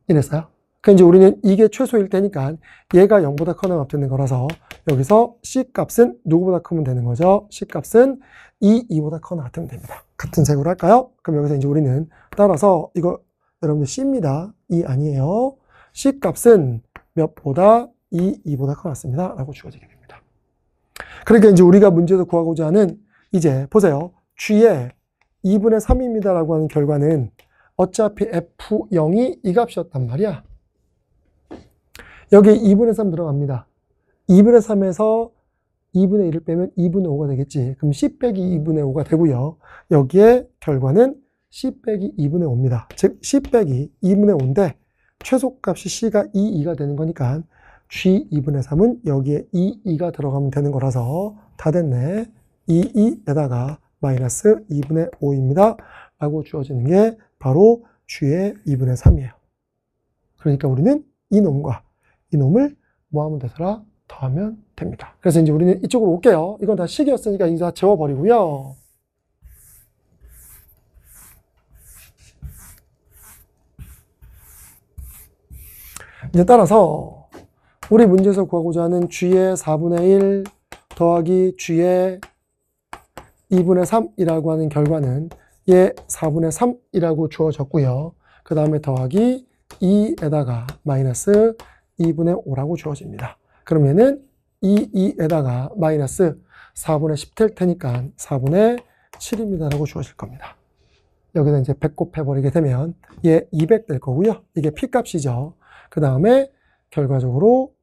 이랬어요? 그러니까 이제 우리는 이게 최소일 때니까 얘가 0보다 커나 되는 거라서 여기서 C값은 누구보다 크면 되는 거죠? C값은 2보다 커나 같으면 됩니다. 같은 색으로 할까요? 그럼 여기서 이제 우리는 따라서 이거 여러분들 C입니다. 2 아니에요. C값은 몇보다 2보다 커났습니다. 라고 주어지게 됩니다. 그러니까 이제 우리가 문제에서 구하고자 하는 이제 보세요. G의 2분의 3입니다. 라고 하는 결과는 어차피 F0이 이 값이었단 말이야. 여기에 2분의 3 들어갑니다. 2분의 3에서 2분의 1을 빼면 2분의 5가 되겠지. 그럼 C 빼기 2분의 5가 되고요. 여기에 결과는 C 빼기 2분의 5입니다. 즉 C 빼기 2분의 5인데 최소값이 C가 2가 되는 거니까 G 2분의 3은 여기에 2가 들어가면 되는 거라서 다 됐네. 2에다가 마이너스 2분의 5입니다. 라고 주어지는 게 바로 G의 2분의 3이에요. 그러니까 우리는 이놈과 이놈을 뭐 하면 되더라? 더하면 됩니다. 그래서 이제 우리는 이쪽으로 올게요. 이건 다 식이었으니까 이제 다 지워버리고요. 이제 따라서 우리 문제에서 구하고자 하는 G의 4분의 1 더하기 G의 2분의 3이라고 하는 결과는 얘 4분의 3이라고 주어졌고요. 그 다음에 더하기 2에다가 마이너스 2분의 5라고 주어집니다. 그럼 얘는 2에다가 마이너스 4분의 10 될 테니까 4분의 7입니다. 라고 주어질 겁니다. 여기다 이제 100 곱해버리게 되면 얘 200 될 거고요. 이게 P값이죠. 그 다음에 결과적으로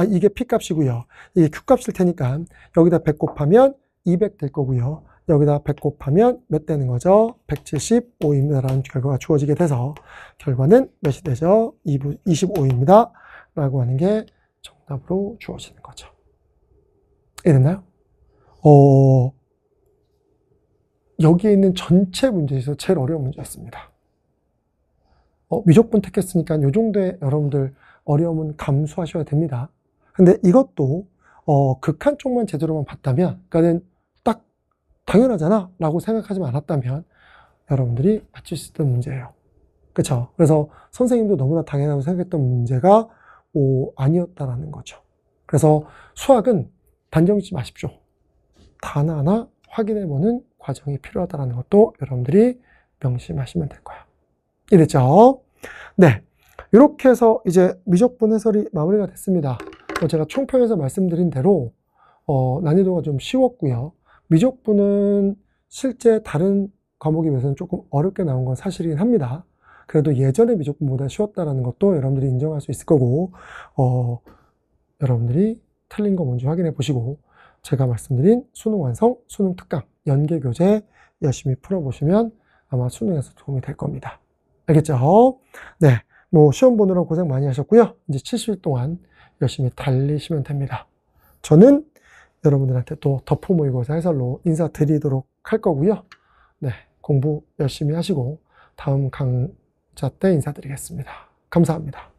이게 P값이고요. 이게 Q값일 테니까 여기다 100 곱하면 200 될 거고요. 여기다 100 곱하면 몇 되는 거죠? 175입니다. 라는 결과가 주어지게 돼서 결과는 몇이 되죠? 25입니다. 라고 하는 게 정답으로 주어지는 거죠. 이해됐나요? 여기에 있는 전체 문제에서 제일 어려운 문제였습니다. 미적분 택했으니까 이 정도의 여러분들 어려움은 감수하셔야 됩니다. 근데 이것도 극한 쪽만 제대로만 봤다면, 그러니까는 딱 당연하잖아 라고 생각하지 않았다면 여러분들이 맞출 수 있던 문제예요. 그렇죠? 그래서 선생님도 너무나 당연하다고 생각했던 문제가 아니었다라는 거죠. 그래서 수학은 단정짓지 마십시오. 다 하나하나 확인해보는 과정이 필요하다는 것도 여러분들이 명심하시면 될 거예요. 이랬죠? 네. 이렇게 해서 이제 미적분 해설이 마무리가 됐습니다. 제가 총평에서 말씀드린 대로 난이도가 좀 쉬웠고요. 미적분은 실제 다른 과목에 비해서는 조금 어렵게 나온 건 사실이긴 합니다. 그래도 예전의 미적분보다 쉬웠다는 것도 여러분들이 인정할 수 있을 거고, 여러분들이 틀린 거 먼저 확인해 보시고, 제가 말씀드린 수능 완성, 수능 특강, 연계 교재 열심히 풀어보시면 아마 수능에서 도움이 될 겁니다. 알겠죠? 네. 시험 보느라 고생 많이 하셨고요. 이제 70일 동안 열심히 달리시면 됩니다. 저는 여러분들한테 또 덕후 모의고사 해설로 인사드리도록 할 거고요. 네. 공부 열심히 하시고 다음 강좌 때 인사드리겠습니다. 감사합니다.